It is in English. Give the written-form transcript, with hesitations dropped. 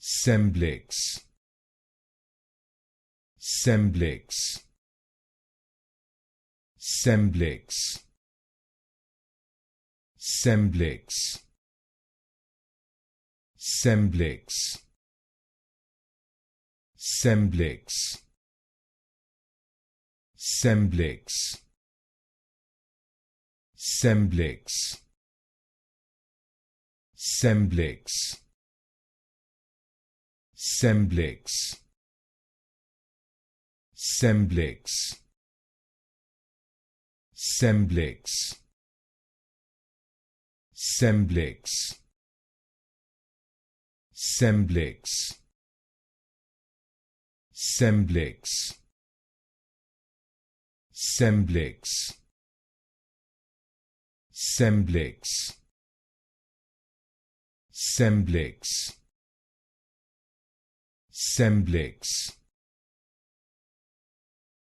Scemblix, Scemblix, Scemblix, Scemblix, Scemblix, Scemblix, Scemblix, Scemblix, Scemblix, Scemblix, Scemblix, Scemblix, Scemblix, Scemblix, Scemblix, Scemblix, Scemblix, Scemblix, Scemblix,